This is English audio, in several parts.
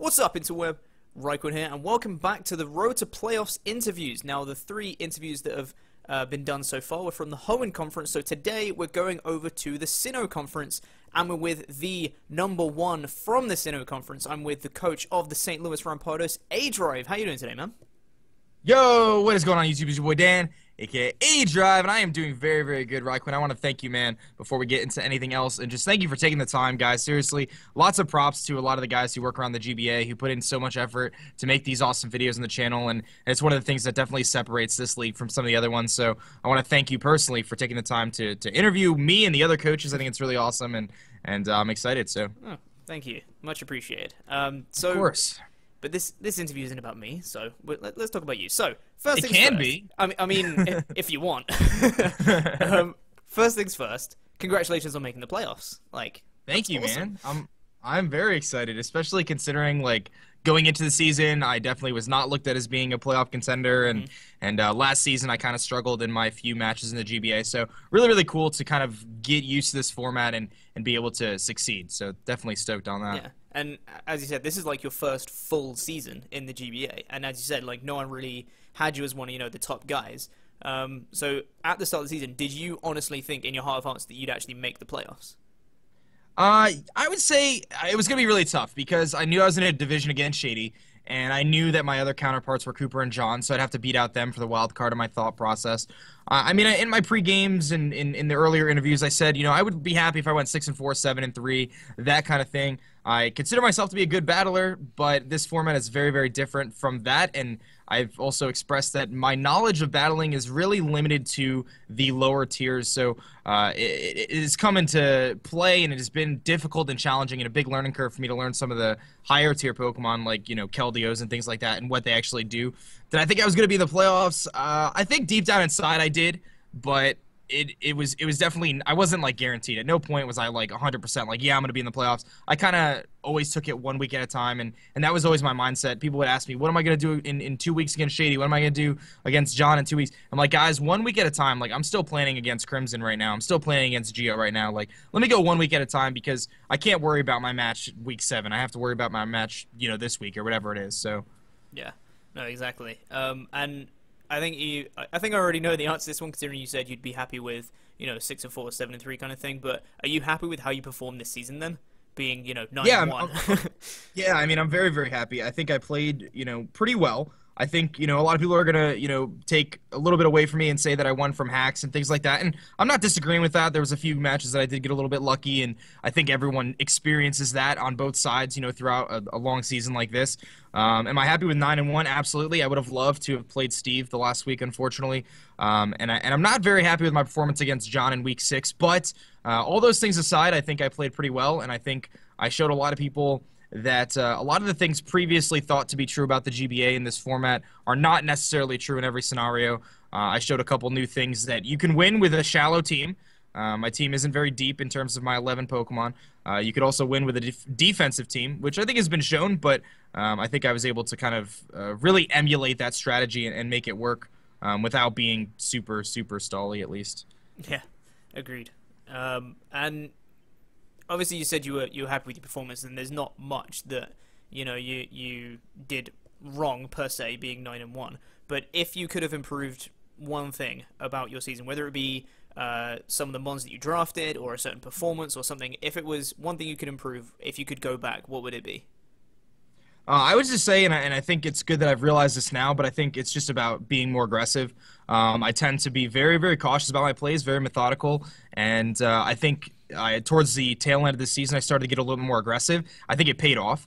What's up, interweb? RhyQuinn here, and welcome back to the Road to Playoffs interviews. Now, the 3 interviews that have been done so far were from the Hoenn Conference, so today we're going over to the Sinnoh Conference, and we're with the #1 from the Sinnoh Conference. I'm with the coach of the St. Louis Rampardos, aDrive. How you doing today, man? Yo, what is going on, YouTube? It's your boy Dan, aka aDrive, and I am doing very, very good, RhyQuinn. I want to thank you, man, before we get into anything else, and just thank you for taking the time, guys. Seriously, lots of props to a lot of the guys who work around the GBA who put in so much effort to make these awesome videos on the channel, and it's one of the things that definitely separates this league from some of the other ones. So I want to thank you personally for taking the time to interview me and the other coaches. I think it's really awesome, and I'm excited. So, Thank you, much appreciated. of course. But this interview isn't about me, so let's talk about you. So, first It things can first. be. I mean, if you want. First things first, congratulations on making the playoffs. Thank you, awesome. man. I'm very excited, especially considering going into the season, I definitely was not looked at as being a playoff contender, and last season I kind of struggled in my few matches in the GBA. So really, really cool to kind of get used to this format and be able to succeed. So definitely stoked on that. Yeah. And as you said, this is your first full season in the GBA, and as you said, no one really had you as one of the top guys. So at the start of the season, did you honestly think in your heart of hearts that you'd actually make the playoffs? I would say it was going to be really tough because I knew I was in a division against Shady, and I knew that my other counterparts were Cooper and John, so I'd have to beat out them for the wild card of my thought process. I mean, in my pre-games and in the earlier interviews, I said, I would be happy if I went 6-4, 7-3, that kind of thing. I consider myself to be a good battler, but this format is very, very different from that, and I've also expressed that my knowledge of battling is really limited to the lower tiers, so it has come into play, and it has been difficult and challenging and a big learning curve for me to learn some of the higher tier Pokemon like, Keldeos and things like that and what they actually do. Did I think I was going to be in the playoffs? I think deep down inside I did, but it was definitely, I wasn't guaranteed. At no point was I 100% yeah, I'm going to be in the playoffs. I kind of always took it 1 week at a time, and that was always my mindset. People would ask me, what am I going to do in 2 weeks against Shady? What am I going to do against John in 2 weeks? I'm like, guys, 1 week at a time. I'm still planning against Crimson right now. I'm still planning against Geo right now. Let me go 1 week at a time because I can't worry about my match week 7. I have to worry about my match, this week or whatever it is. So, Yeah, no, exactly. And I think I already know the answer to this one, considering you said you'd be happy with 6-4, 7-3 kind of thing. But are you happy with how you performed this season then, being 9-1? Yeah, I mean, I'm very, very happy. I think I played pretty well. I think a lot of people are gonna take a little bit away from me and say that I won from hacks and things like that, and I'm not disagreeing with that. There was a few matches that I did get a little bit lucky, and I think everyone experiences that on both sides throughout a long season like this. Am I happy with 9-1? Absolutely. I would have loved to have played Steve the last week, unfortunately, and I'm not very happy with my performance against John in week 6. But all those things aside, I think I played pretty well, and I think I showed a lot of people that a lot of the things previously thought to be true about the GBA in this format are not necessarily true in every scenario. I showed a couple new things that you can win with a shallow team. My team isn't very deep in terms of my 11 Pokemon. You could also win with a defensive team, which I think has been shown, but I think I was able to kind of really emulate that strategy and make it work without being super, super stally, at least. Yeah, agreed. And obviously you said you were happy with your performance, and there's not much that you did wrong per se, being 9-1. But if you could have improved one thing about your season, whether it be some of the mons that you drafted or a certain performance or something, if it was one thing you could improve, if you could go back, what would it be? I would just say, and I think it's good that I've realized this now, but I think it's just about being more aggressive. I tend to be very, very cautious about my plays, very methodical, and I think towards the tail end of the season, I started to get a little bit more aggressive. I think it paid off.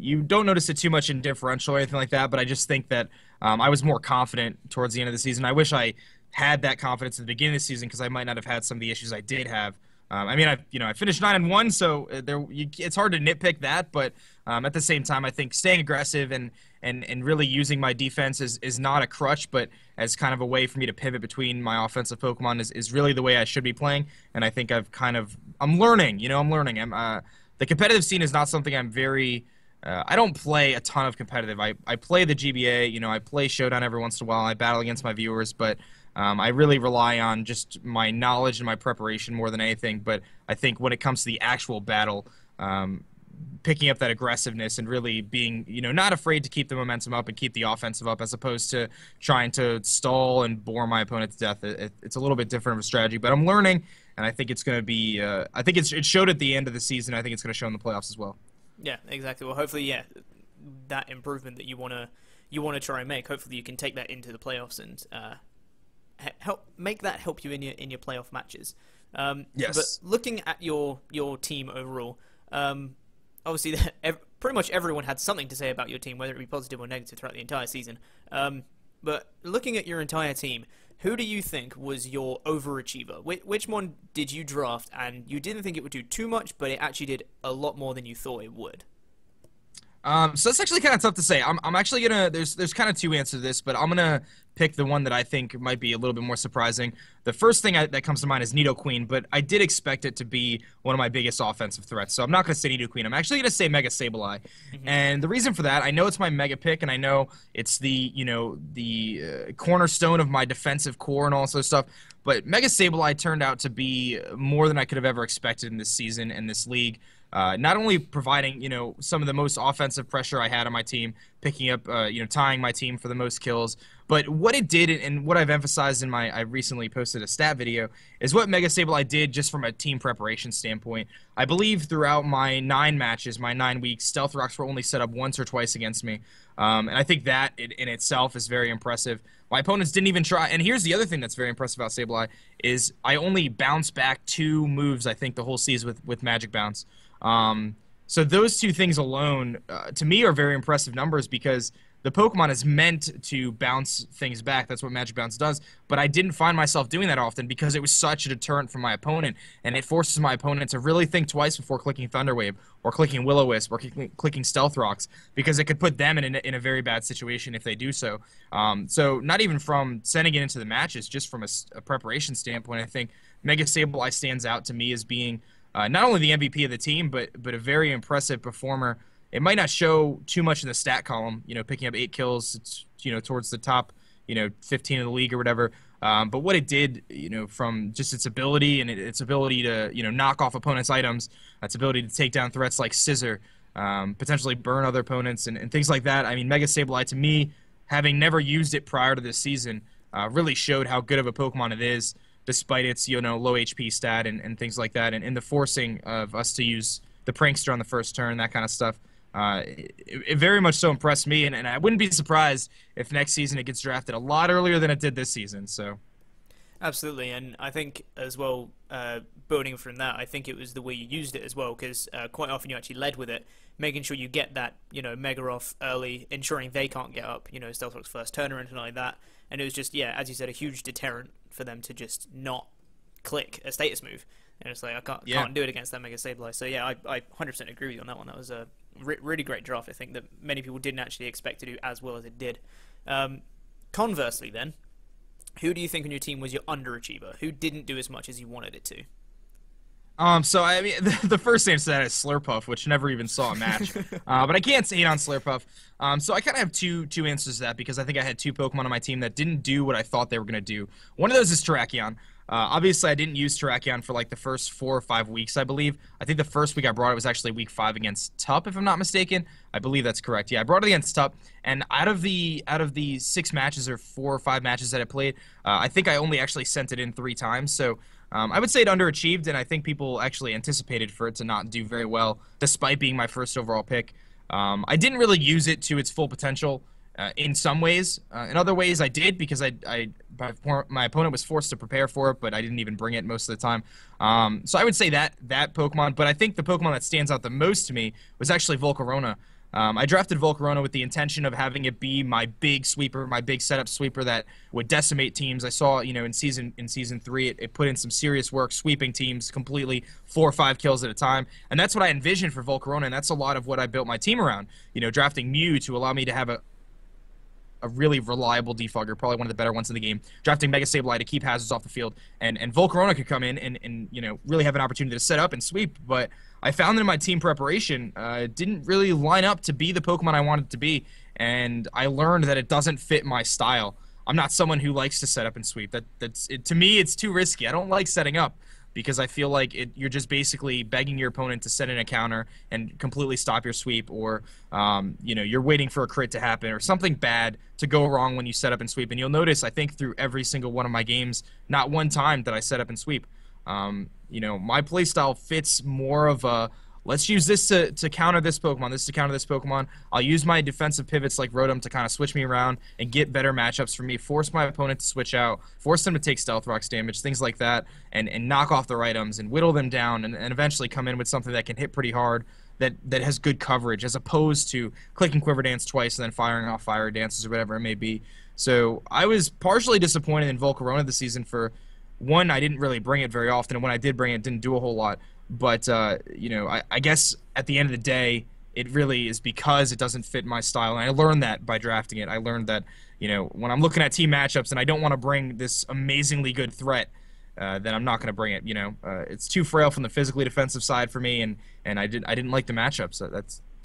You don't notice it too much in differential or anything like that, but I just think that I was more confident towards the end of the season. I wish I had that confidence at the beginning of the season because I might not have had some of the issues I did have. I mean, I finished 9-1, so it's hard to nitpick that, but at the same time, I think staying aggressive and really using my defense is not a crutch, but as kind of a way for me to pivot between my offensive Pokemon is really the way I should be playing, and I think I'm learning, I'm learning. The competitive scene is not something I'm very, I don't play a ton of competitive. I play the GBA, I play Showdown every once in a while, I battle against my viewers, but I really rely on just my knowledge and my preparation more than anything, but I think when it comes to the actual battle, picking up that aggressiveness and really being, not afraid to keep the momentum up and keep the offensive up, as opposed to trying to stall and bore my opponent to death. It's a little bit different of a strategy, but I'm learning, and I think it's going to be. I think it showed at the end of the season. I think it's going to show in the playoffs as well. Yeah, exactly. Well, hopefully, yeah, that improvement that you wanna try and make. Hopefully, you can take that into the playoffs and help you in your playoff matches. Yes. But looking at your team overall, obviously, pretty much everyone had something to say about your team, whether it be positive or negative, throughout the entire season. But looking at your entire team, who do you think was your overachiever? Which one did you draft and you didn't think it would do too much, but it actually did a lot more than you thought it would? So that's actually kind of tough to say. I'm actually gonna there's kind of two answers to this, but I'm gonna pick the one that I think might be a little bit more surprising. The first thing that comes to mind is Nidoqueen, but I did expect it to be one of my biggest offensive threats. So I'm not gonna say Nidoqueen. I'm actually gonna say Mega Sableye, and the reason for that, I know it's my mega pick, and I know it's the cornerstone of my defensive core and all sorts of stuff. But Mega Sableye turned out to be more than I could have ever expected in this season and this league. Not only providing, some of the most offensive pressure I had on my team, picking up, tying my team for the most kills, but what it did, and what I've emphasized in I recently posted a stat video, is what Mega Sableye did just from a team preparation standpoint. I believe throughout my 9 weeks, Stealth Rocks were only set up once or twice against me, and I think that in itself is very impressive. My opponents didn't even try, and here's the other thing that's very impressive about Sableye, is I only bounced back 2 moves, I think, the whole season with Magic Bounce. So those 2 things alone, to me, are very impressive numbers, because the Pokemon is meant to bounce things back. That's what Magic Bounce does. But I didn't find myself doing that often because it was such a deterrent for my opponent, and it forces my opponent to really think twice before clicking Thunder Wave or clicking Will-O-Wisp or clicking Stealth Rocks, because it could put them in a very bad situation if they do so. So not even from sending it into the matches, just from a preparation standpoint, I think Mega Sableye stands out to me as being not only the MVP of the team, but a very impressive performer. It might not show too much in the stat column, picking up 8 kills, it's, towards the top, 15 of the league or whatever. But what it did, from just its ability and its ability to, knock off opponents' items, its ability to take down threats like Scissor, potentially burn other opponents and things like that. I mean, Mega Sableye, to me, having never used it prior to this season, really showed how good of a Pokemon it is, despite its, low HP stat and things like that, and the forcing of us to use the Prankster on the first turn, that kind of stuff. It very much so impressed me, and I wouldn't be surprised if next season it gets drafted a lot earlier than it did this season. So, absolutely, and I think as well, building from that, I think it was the way you used it as well, because quite often you actually led with it, making sure you get that, Mega off early, ensuring they can't get up, Stealth Rock's first turn or anything like that, and it was just, yeah, as you said, a huge deterrent for them to just not click a status move. And it's like, I can't do it against that Mega Sableye. So yeah, I 100% agree with you on that one. That was a really great draft, I think, that many people didn't actually expect to do as well as it did. Conversely then, who do you think on your team was your underachiever? Who didn't do as much as you wanted it to? So I mean, the first answer to that is Slurpuff, which never even saw a match. But I can't hate on Slurpuff. So I kind of have two answers to that, because I think I had 2 Pokemon on my team that didn't do what I thought they were going to do. One of those is Terrakion. Obviously, I didn't use Terrakion for like the first 4 or 5 weeks, I believe. I think the first week I brought it was actually week 5 against Tup, if I'm not mistaken. I believe that's correct. Yeah, I brought it against Tup, and out of the 6 matches or 4 or 5 matches that I played, I think I only actually sent it in 3 times. So I would say it underachieved, and I think people actually anticipated for it to not do very well, despite being my first overall pick. I didn't really use it to its full potential in some ways. In other ways, I did, because my opponent was forced to prepare for it, but I didn't even bring it most of the time. So I would say that Pokemon, but I think the Pokemon that stands out the most to me was actually Volcarona. I drafted Volcarona with the intention of having it be my big sweeper, my big setup sweeper that would decimate teams. I saw, in season 3, it put in some serious work, sweeping teams completely, 4 or 5 kills at a time, and that's what I envisioned for Volcarona, and that's a lot of what I built my team around. Drafting Mew to allow me to have a really reliable defogger, probably one of the better ones in the game. Drafting Mega Sableye to keep hazards off the field, and Volcarona could come in and really have an opportunity to set up and sweep. But I found that in my team preparation, it didn't really line up to be the Pokemon I wanted it to be, and I learned that it doesn't fit my style. I'm not someone who likes to set up and sweep. To me, it's too risky. I don't like setting up, because I feel like you're just basically begging your opponent to set in a counter and completely stop your sweep, or you're waiting for a crit to happen or something bad to go wrong when you set up and sweep. And you'll notice, I think through every single one of my games, not one time did I set up and sweep. My playstyle fits more of a, let's use this to counter this Pokemon, this to counter this Pokemon. I'll use my defensive pivots like Rotom to kind of switch me around and get better matchups for me, force my opponent to switch out, force them to take Stealth Rocks damage, things like that, and knock off their items and whittle them down, and eventually come in with something that can hit pretty hard, that has good coverage, as opposed to clicking Quiver Dance twice and then firing off Fire Dances or whatever it may be. So I was partially disappointed in Volcarona this season for, one, I didn't really bring it very often, and when I did bring it didn't do a whole lot. But, I guess at the end of the day, it really is because it doesn't fit my style. And I learned that by drafting it. I learned that, when I'm looking at team matchups and I don't want to bring this amazingly good threat, then I'm not going to bring it. It's too frail from the physically defensive side for me, and I didn't like the matchups.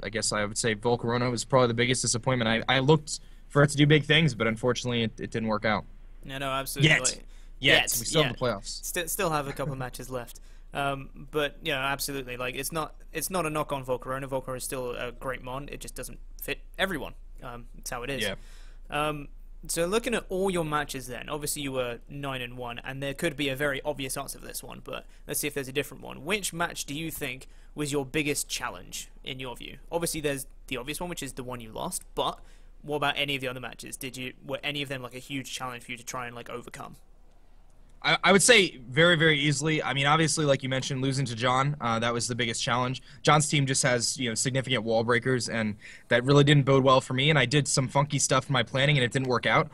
I guess I would say Volcarona was probably the biggest disappointment. I looked for it to do big things, but unfortunately it didn't work out. No, absolutely. Yet. We still have the playoffs. Still have a couple of matches left. But absolutely. Like, it's not a knock on Volcarona. Volcarona is still a great mon. It just doesn't fit everyone. That's how it is. Yeah. So looking at all your matches, then obviously you were 9-1, and there could be a very obvious answer for this one. But let's see if there's a different one. Which match do you think was your biggest challenge in your view? Obviously, there's the obvious one, which is the one you lost. But what about any of the other matches? Were any of them like a huge challenge for you to try and like overcome? I would say very, very easily. I mean, obviously, like you mentioned, losing to John, that was the biggest challenge. John's team just has, significant wall breakers, and that really didn't bode well for me. And I did some funky stuff in my planning, and it didn't work out.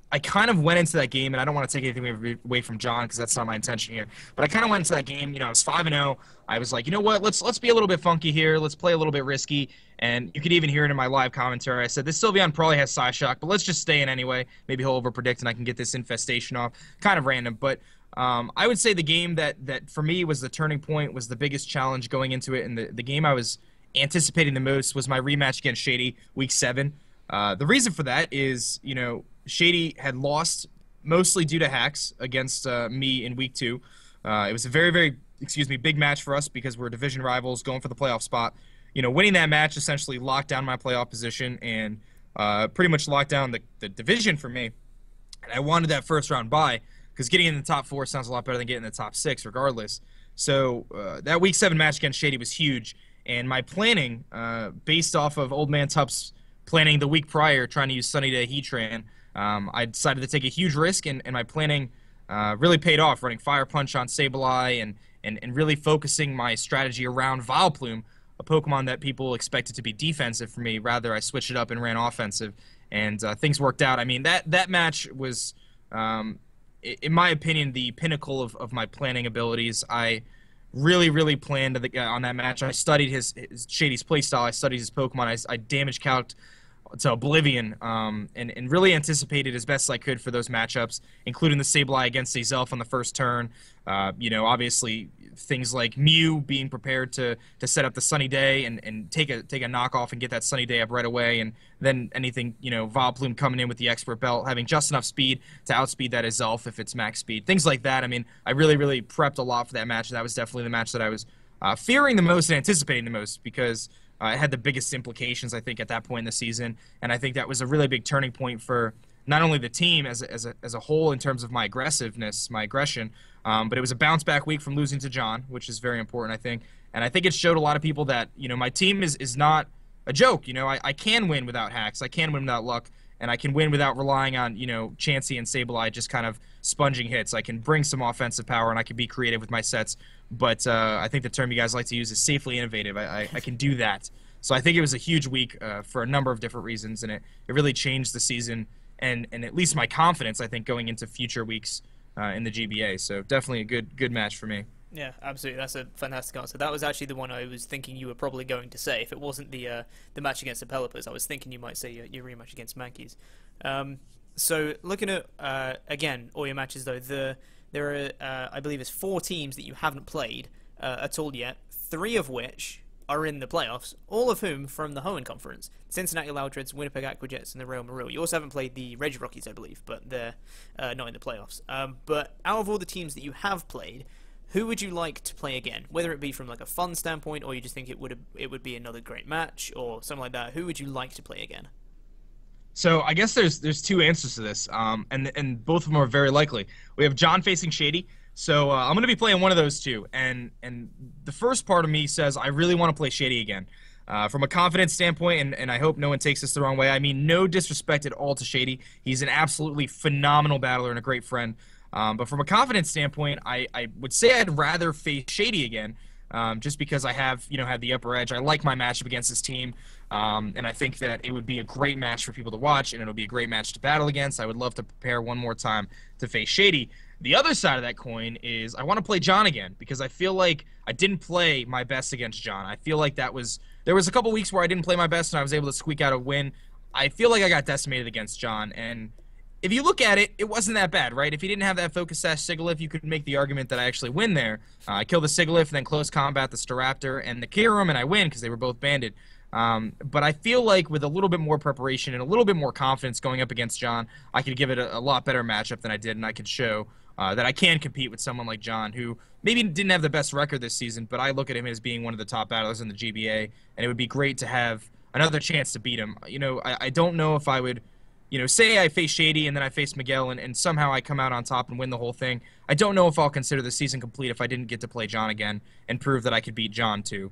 I kind of went into that game, and I don't want to take anything away from John because that's not my intention here. But I kind of went into that game, I was 5-0. I was like, you know what, let's be a little bit funky here. Let's play a little bit risky. And you could even hear it in my live commentary. I said, this Sylveon probably has Psyshock, but let's just stay in anyway. Maybe he'll overpredict and I can get this infestation off. Kind of random, but I would say the game that for me was the turning point, was the biggest challenge going into it, and the game I was anticipating the most was my rematch against Shady, Week 7. The reason for that is, Shady had lost mostly due to hacks against me in Week 2. It was a very, very, big match for us because we're division rivals going for the playoff spot. Winning that match essentially locked down my playoff position and pretty much locked down the division for me. And I wanted that first round bye because getting in the top 4 sounds a lot better than getting in the top 6 regardless. So that Week 7 match against Shady was huge. And my planning, based off of Old Man Tup's planning the week prior, trying to use Sunny Day Heatran, I decided to take a huge risk, and my planning really paid off, running Fire Punch on Sableye and really focusing my strategy around Vileplume, a Pokemon that people expected to be defensive for me. Rather, I switched it up and ran offensive, and things worked out. I mean, that match was, in my opinion, the pinnacle of my planning abilities. I really, really planned on that match. I studied his Shady's playstyle. I studied his Pokemon. I damage calced to oblivion, and really anticipated as best I could for those matchups, including the Sableye against Azelf on the first turn. Obviously things like Mew being prepared to set up the Sunny Day and take a knockoff and get that Sunny Day up right away, and then anything, Vileplume coming in with the Expert Belt, having just enough speed to outspeed that Azelf if it's max speed, things like that. I mean, I really, really prepped a lot for that match. That was definitely the match that I was fearing the most and anticipating the most, because it had the biggest implications, I think, at that point in the season. And I think that was a really big turning point for not only the team as a whole in terms of my aggressiveness, my aggression, but it was a bounce-back week from losing to John, which is very important, I think. And I think it showed a lot of people that, my team is not a joke. I can win without hacks. I can win without luck. And I can win without relying on, Chansey and Sableye just kind of sponging hits. I can bring some offensive power, and I can be creative with my sets. But I think the term you guys like to use is safely innovative. I can do that. So I think it was a huge week for a number of different reasons, and it really changed the season and at least my confidence, I think, going into future weeks in the GBA. So definitely a good match for me. Yeah, absolutely. That's a fantastic answer. That was actually the one I was thinking you were probably going to say. If it wasn't the match against the Pelipper's, I was thinking you might say your rematch against Mankeys. So looking at, again, all your matches, though, there are, I believe it's 4 teams that you haven't played at all yet, 3 of which are in the playoffs, all of whom from the Hoenn Conference. Cincinnati Loudreds, Winnipeg Aquajets, and the Real Marille. You also haven't played the Reggie Rockies, I believe, but they're not in the playoffs. But out of all the teams that you have played, who would you like to play again? Whether it be from like a fun standpoint, or you just think it would be another great match, or something like that. Who would you like to play again? So I guess there's two answers to this, and both of them are very likely. We have John facing Shady, so I'm going to be playing one of those two. And the first part of me says I really want to play Shady again. From a confidence standpoint, and I hope no one takes this the wrong way, I mean no disrespect at all to Shady. He's an absolutely phenomenal battler and a great friend. But from a confidence standpoint, I would say I'd rather face Shady again, just because I have had the upper edge. I like my matchup against this team, and I think that it would be a great match for people to watch, and it'll be a great match to battle against. I would love to prepare one more time to face Shady. The other side of that coin is I want to play John again, because I feel like I didn't play my best against John. I feel like there was a couple weeks where I didn't play my best and I was able to squeak out a win. I feel like I got decimated against John, and if you look at it, it wasn't that bad, right? If he didn't have that Focus Sash Sigilyph, you could make the argument that I actually win there. I kill the Sigilyph, and then close combat the Staraptor and the Kyurem, and I win because they were both banded. But I feel like with a little bit more preparation and a little bit more confidence going up against John, I could give it a lot better matchup than I did, and I could show that I can compete with someone like John, who maybe didn't have the best record this season, but I look at him as being one of the top battlers in the GBA, and it would be great to have another chance to beat him. I don't know if I would... say I face Shady and then I face Miguel and somehow I come out on top and win the whole thing. I don't know if I'll consider the season complete if I didn't get to play John again and prove that I could beat John too.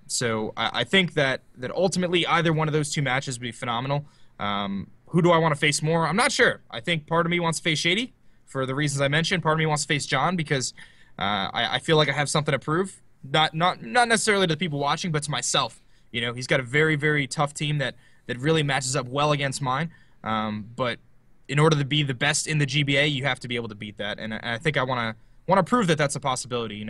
So I think that ultimately either one of those two matches would be phenomenal. Who do I want to face more? I'm not sure. I think part of me wants to face Shady for the reasons I mentioned. Part of me wants to face John because I feel like I have something to prove. Not necessarily to the people watching, but to myself. He's got a very, very tough team that really matches up well against mine. But in order to be the best in the GBA, you have to be able to beat that. And I think I want to prove that that's a possibility,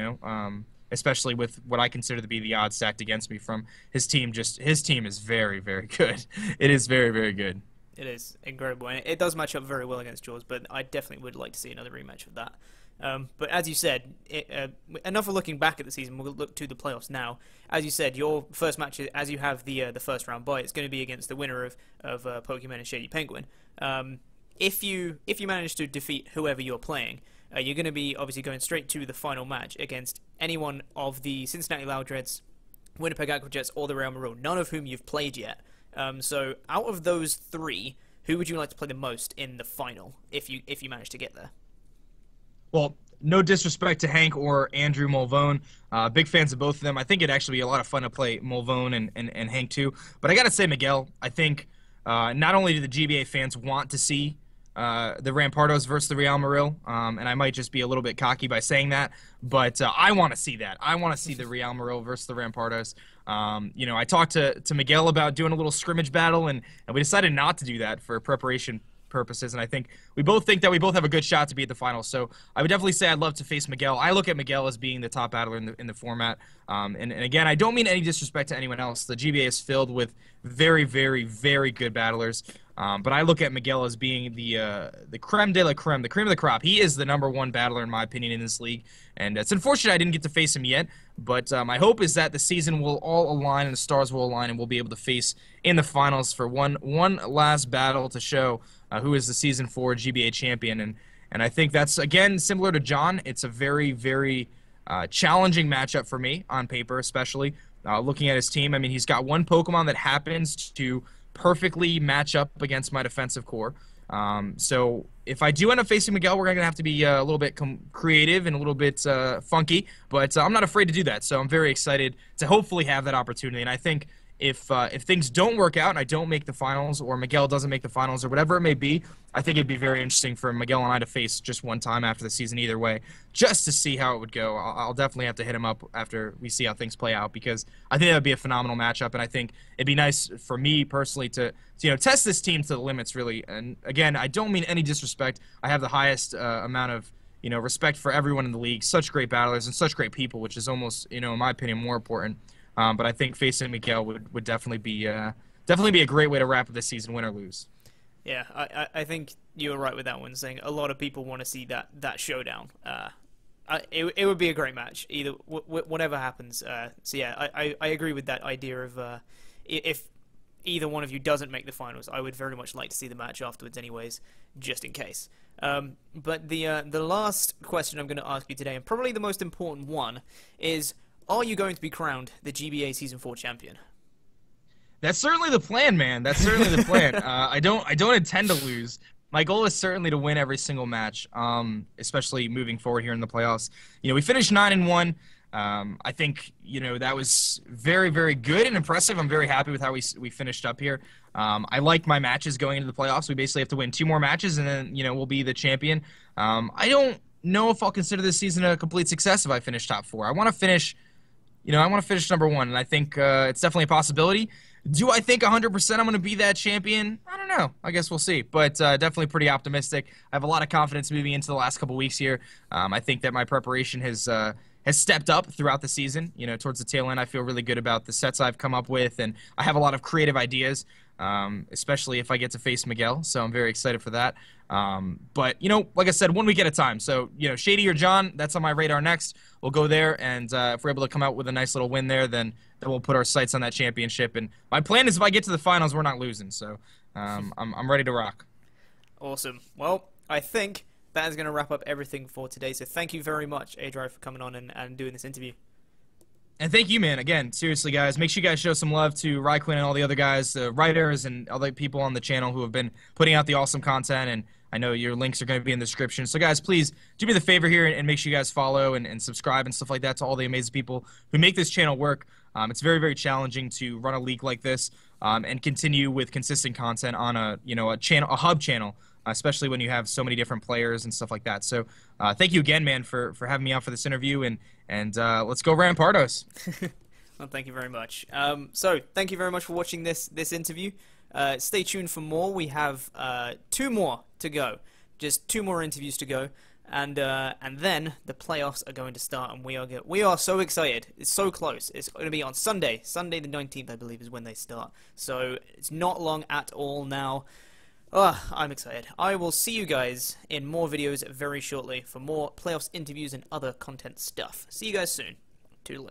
especially with what I consider to be the odds stacked against me from his team. His team is very, very good. It is very, very good. It is incredible. And it does match up very well against yours, but I definitely would like to see another rematch of that. But as you said, enough of looking back at the season. We'll look to the playoffs now. As you said, your first match, as you have the first round bye, it's going to be against the winner of Pokemon and Shady Penguin. If you manage to defeat whoever you're playing, you're going to be obviously going straight to the final match against anyone of the Cincinnati Loudreds, Winnipeg Aquajets, or the Real Marille, none of whom you've played yet. So out of those three, who would you like to play the most in the final if you manage to get there? Well, no disrespect to Hank or Andrew Mulvone. Big fans of both of them. I think it'd actually be a lot of fun to play Mulvone and Hank too. But I got to say Miguel. I think not only do the GBA fans want to see the Rampardos versus the Real Marille, and I might just be a little bit cocky by saying that, but I want to see that. I want to see the Real Marille versus the Rampardos. I talked to Miguel about doing a little scrimmage battle, and we decided not to do that for preparation purposes, and I think we both think that we both have a good shot to be at the finals. So I would definitely say I'd love to face Miguel. I look at Miguel as being the top battler in the format. And again, I don't mean any disrespect to anyone else. The GBA is filled with very, very, very good battlers. But I look at Miguel as being the creme de la creme, the cream of the crop. He is the #1 battler, in my opinion, in this league. And it's unfortunate I didn't get to face him yet. But my hope is that the season will all align and the stars will align and we'll be able to face in the finals for one last battle to show who is the Season 4 GBA champion. And I think that's, again, similar to John. It's a very, very challenging matchup for me on paper, especially looking at his team. I mean, he's got one Pokemon that happens to perfectly match up against my defensive core. So if I do end up facing Miguel, we're going to have to be a little bit creative and a little bit funky, but I'm not afraid to do that. So I'm very excited to hopefully have that opportunity. And I think if things don't work out and I don't make the finals, or Miguel doesn't make the finals, or whatever it may be, I think it'd be very interesting for Miguel and I to face just one time after the season either way, just to see how it would go. I'll definitely have to hit him up after we see how things play out, because I think that would be a phenomenal matchup, and I think it'd be nice for me personally to test this team to the limits, really. And again, I don't mean any disrespect. I have the highest amount of respect for everyone in the league. Such great battlers and such great people, which is almost, in my opinion, more important. But I think facing Miguel would definitely be a great way to wrap up this season, win or lose. Yeah, I think you were right with that one, saying a lot of people want to see that showdown. it would be a great match, either whatever happens. So yeah, I agree with that idea of if either one of you doesn't make the finals, I would very much like to see the match afterwards, anyways, just in case. But the last question I'm going to ask you today, and probably the most important one, is: are you going to be crowned the GBA Season 4 champion? That's certainly the plan, man. That's certainly the plan. I don't intend to lose. My goal is certainly to win every single match, especially moving forward here in the playoffs. We finished 9-1. I think that was very, very good and impressive. I'm very happy with how we finished up here. I like my matches going into the playoffs. We basically have to win 2 more matches, and then we'll be the champion. I don't know if I'll consider this season a complete success if I finish top 4. I want to finish, number 1, and I think it's definitely a possibility. Do I think 100% I'm going to be that champion? I don't know. I guess we'll see. But definitely pretty optimistic. I have a lot of confidence moving into the last couple weeks here. I think that my preparation has stepped up throughout the season. Towards the tail end, I feel really good about the sets I've come up with, and I have a lot of creative ideas, especially if I get to face Miguel. So I'm very excited for that. But, like I said, 1 week at a time. So, Shady or John, that's on my radar next. We'll go there, and if we're able to come out with a nice little win there, then we'll put our sights on that championship. And my plan is if I get to the finals, we're not losing. So I'm ready to rock. Awesome. Well, I think that is going to wrap up everything for today. So thank you very much, aDrive, for coming on and doing this interview. And thank you, man. Again, seriously, guys, make sure you guys show some love to RhyQuinn and all the other guys, the writers and other people on the channel who have been putting out the awesome content. And I know your links are going to be in the description. So, guys, please do me the favor here and make sure you guys follow and subscribe and stuff like that to all the amazing people who make this channel work. It's very, very challenging to run a league like this and continue with consistent content on a hub channel, especially when you have so many different players and stuff like that. So thank you again, man, for having me out for this interview, and let's go Rampardos. Well, thank you very much. So thank you very much for watching this interview. Stay tuned for more. We have 2 more to go, just 2 more interviews to go, and then the playoffs are going to start, and we are so excited. It's so close. It's going to be on Sunday the 19th, I believe, is when they start. So it's not long at all now. I'm excited. I will see you guys in more videos very shortly for more playoffs interviews and other content stuff. See you guys soon. Toodaloo.